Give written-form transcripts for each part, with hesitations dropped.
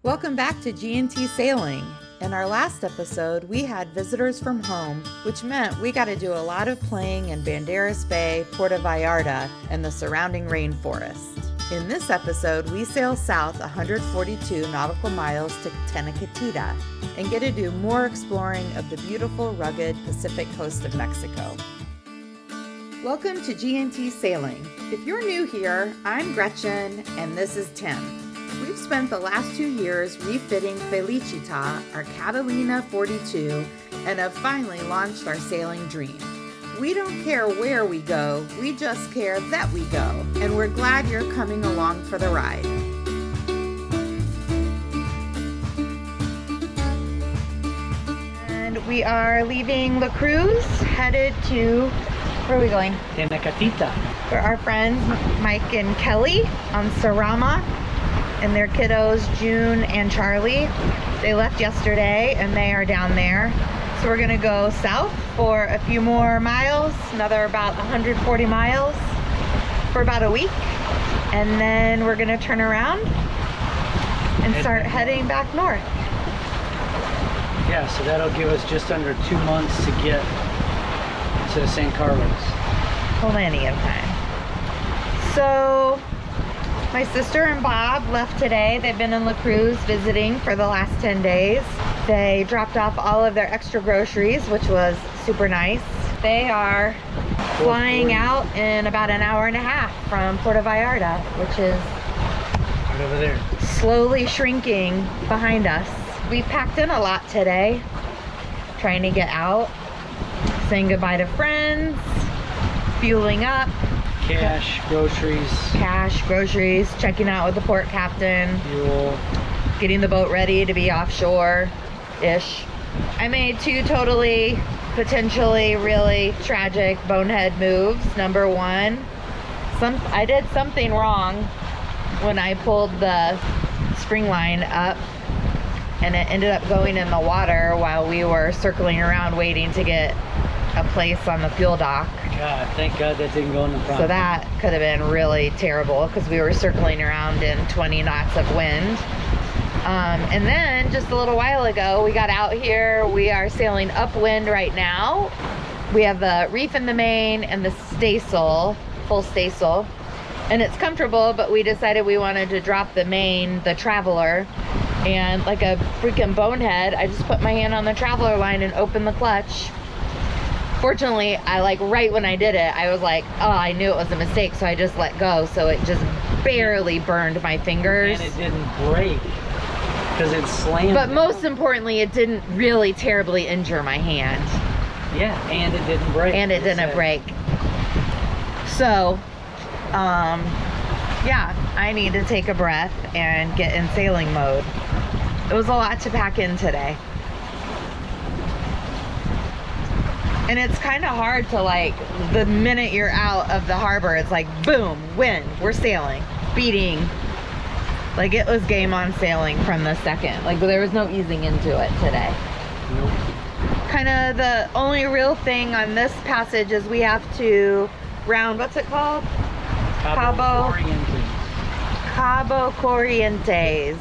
Welcome back to G&T Sailing. In our last episode, we had visitors from home, which meant we got to do a lot of playing in Bandares Bay, Puerto Vallarta, and the surrounding rainforest. In this episode, we sail south 142 nautical miles to Tenacatita and get to do more exploring of the beautiful, rugged Pacific coast of Mexico. Welcome to G&T Sailing. If you're new here, I'm Gretchen and this is Tim. We've spent the last 2 years refitting Felicita, our Catalina 42, and have finally launched our sailing dream. We don't care where we go, we just care that we go, and we're glad you're coming along for the ride. And we are leaving La Cruz, headed to, where are we going? Tenacatita. For our friends Mike and Kelly on Sarama and their kiddos June and Charlie. They left yesterday and they are down there. So we're gonna go south for a few more miles, another about 140 miles for about a week. And then we're gonna turn around and start heading back north. Yeah, so that'll give us just under 2 months to get to St. Carlos. Plenty of time. So my sister and Bob left today. They've been in La Cruz visiting for the last 10 days. They dropped off all of their extra groceries, which was super nice. They are flying out in about an hour and a half from Puerto Vallarta, which is right over there, slowly shrinking behind us. We packed in a lot today, trying to get out, saying goodbye to friends, fueling up. Cash, groceries, checking out with the port captain, fuel, getting the boat ready to be offshore-ish. I made 2 totally, potentially really tragic bonehead moves. Number one, I did something wrong when I pulled the string line up and it ended up going in the water while we were circling around waiting to get a place on the fuel dock. God, thank God that didn't go in the front. So that could have been really terrible because we were circling around in 20 knots of wind. And then just a little while ago, we got out here. We are sailing upwind right now. We have the reef in the main and the staysail, full staysail. And it's comfortable, but we decided we wanted to drop the main, the traveler. And like a freaking bonehead, I just put my hand on the traveler line and opened the clutch. Fortunately, right when I did it, I was like, oh, I knew it was a mistake, so I just let go. So it just barely burned my fingers. And it didn't break because it slammed. But most importantly, it didn't really terribly injure my hand. Yeah, and it didn't break. And it didn't break. So, yeah, I need to take a breath and get in sailing mode. It was a lot to pack in today. And it's kind of hard to the minute you're out of the harbor, it's like, boom, wind, we're sailing, beating. Like it was game on sailing from the second. There was no easing into it today. Nope. Kind of the only real thing on this passage is we have to round, what's it called? Cabo Corrientes,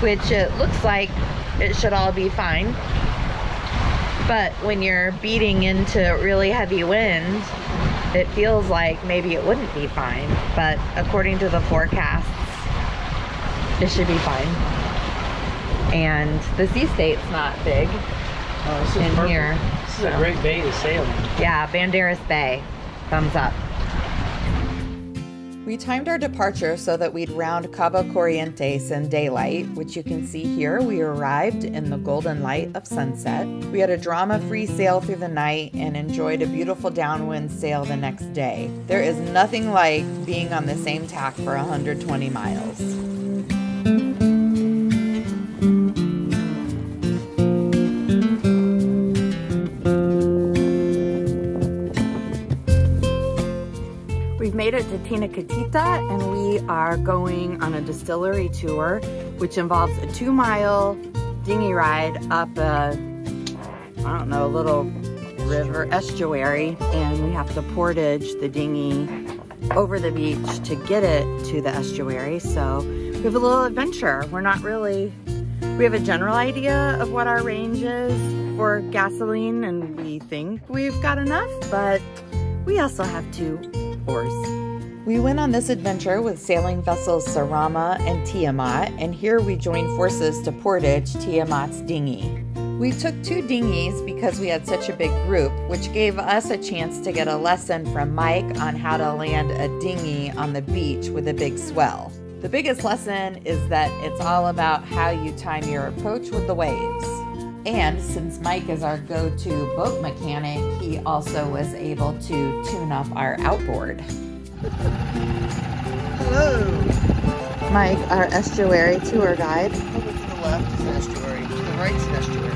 which it looks like it should all be fine. But when you're beating into really heavy wind, it feels like maybe it wouldn't be fine. But according to the forecasts, it should be fine. And the sea state's not big in perfect. Here. This is a great bay to sail in. Yeah, Bandares Bay. Thumbs up. We timed our departure so that we'd round Cabo Corrientes in daylight, which you can see here. We arrived in the golden light of sunset. We had a drama-free sail through the night and enjoyed a beautiful downwind sail the next day. There is nothing like being on the same tack for 120 miles. We've made it to Tenacatita and we are going on a distillery tour, which involves a 2-mile dinghy ride up a little river estuary, and we have to portage the dinghy over the beach to get it to the estuary. So we have a little adventure. We have a general idea of what our range is for gasoline, and we think we've got enough, but we also have 2 oars. We went on this adventure with sailing vessels Sarama and Tiamat, and here we joined forces to portage Tiamat's dinghy. We took 2 dinghies because we had such a big group, which gave us a chance to get a lesson from Mike on how to land a dinghy on the beach with a big swell. The biggest lesson is that it's all about how you time your approach with the waves. And since Mike is our go-to boat mechanic, he also was able to tune up our outboard. Hello! Mike, our estuary tour guide. Over to the left is an estuary, to the right is an estuary.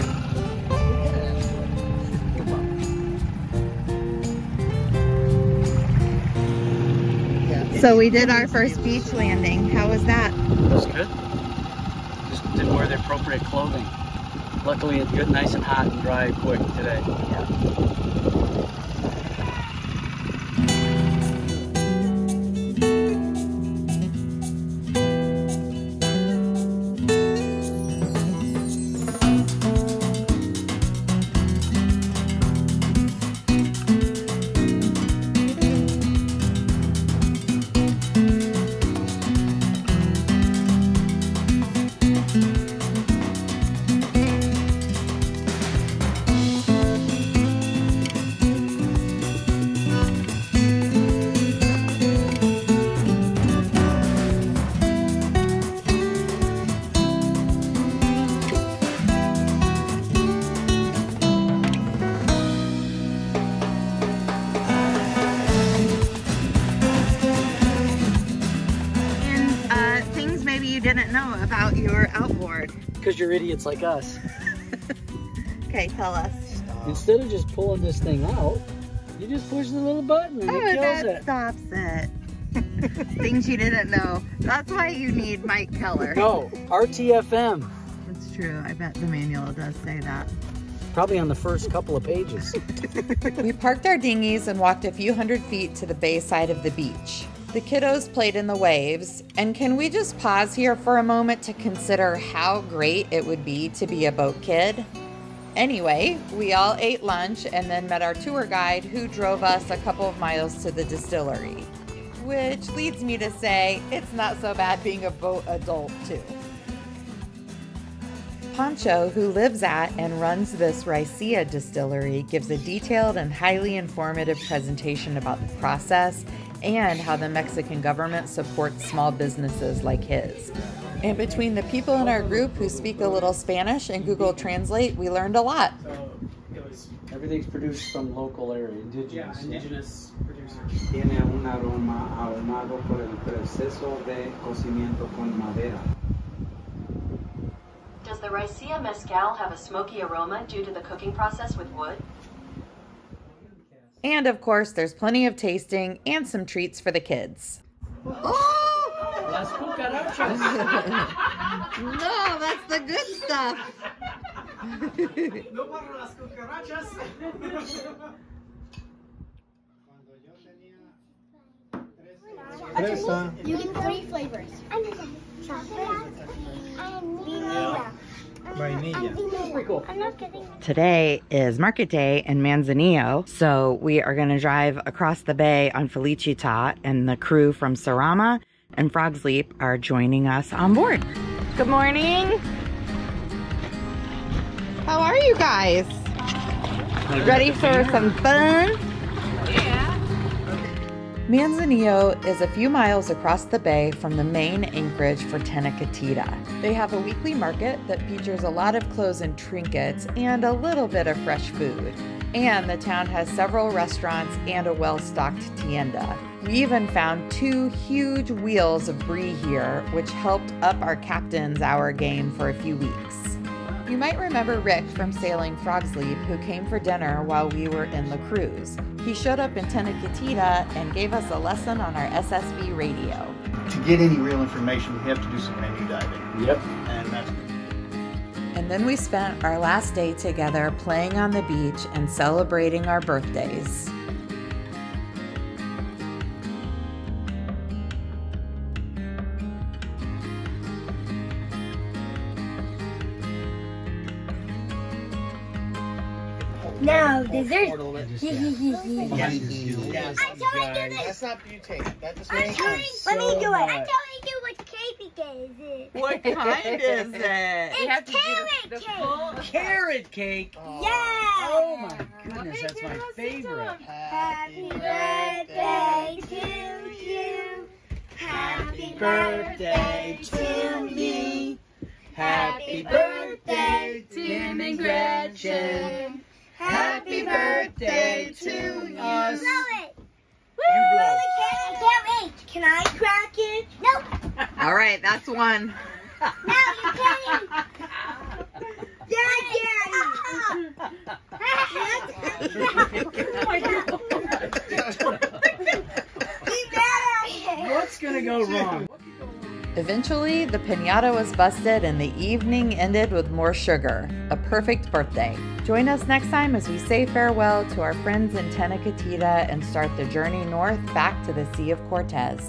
So we did our first beach landing. How was that? It was good. Just didn't wear the appropriate clothing. Luckily, it's good, nice and hot and dry quick today. Yeah. Didn't know about your outboard. Because you're idiots like us. Okay, tell us. Instead of just pulling this thing out, you just push the little button and it kills that it. Stops it. Things you didn't know. That's why you need Mike Keller. No, RTFM. It's true. I bet the manual does say that. Probably on the first couple of pages. We parked our dinghies and walked a few hundred feet to the bay side of the beach. The kiddos played in the waves, and can we just pause here for a moment to consider how great it would be to be a boat kid? Anyway, we all ate lunch and then met our tour guide who drove us a couple of miles to the distillery. Which leads me to say, it's not so bad being a boat adult too. Pancho, who lives at and runs this raicilla distillery, gives a detailed and highly informative presentation about the process and how the Mexican government supports small businesses like his. And between the people in our group who speak a little Spanish and Google Translate, we learned a lot. Everything's produced from local area, indigenous. Yeah, indigenous producers. Tiene un aroma ahumado por el proceso de cocimiento con madera. Does the raicilla mezcal have a smoky aroma due to the cooking process with wood? And of course, there's plenty of tasting and some treats for the kids. Oh! Las cucarachas! No, that's the good stuff. No para las cucarachas. You get 3 flavors. Chocolate and vanilla. I'm not kidding. Today is market day in Manzanillo, so we are going to drive across the bay on Felicitat, and the crew from Sarama and Frog's Leap are joining us on board. Good morning. How are you guys? Ready for some fun? Manzanillo is a few miles across the bay from the main anchorage for Tenacatita. They have a weekly market that features a lot of clothes and trinkets and a little bit of fresh food. And the town has several restaurants and a well-stocked tienda. We even found 2 huge wheels of brie here, which helped up our captain's hour game for a few weeks. You might remember Rick from Sailing Frog's Leap, who came for dinner while we were in the cruise. He showed up in Tenacatita and gave us a lesson on our SSB radio. To get any real information, you have to do some menu diving. Yep. And that's And then we spent our last day together playing on the beach and celebrating our birthdays. Now, dessert. Portal that just Yes. Yes. I'm telling you this. That's not butane. That just I'm makes telling, sense. let me do it. much. I'm telling you what cake is it. What kind is it? It's carrot cake. Carrot cake. Yeah. Oh my goodness, that's my favorite. Happy birthday to you. Happy birthday to me. Happy birthday, Tim and Gretchen. Happy birthday to us. Blow it. Woo! You blow. I can't wait. Can I crack it? Nope. All right, that's one. Now you can. What's gonna go wrong? Eventually, the piñata was busted and the evening ended with more sugar. A perfect birthday. Join us next time as we say farewell to our friends in Tenacatita and start the journey north back to the Sea of Cortez.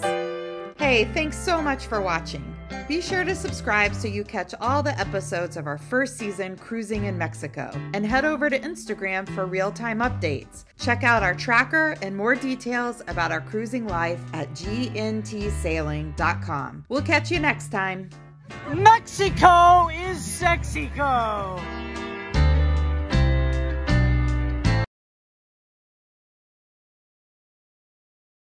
Hey, thanks so much for watching. Be sure to subscribe so you catch all the episodes of our first season cruising in Mexico. And head over to Instagram for real-time updates. Check out our tracker and more details about our cruising life at gntsailing.com. We'll catch you next time. Mexico is Sexico.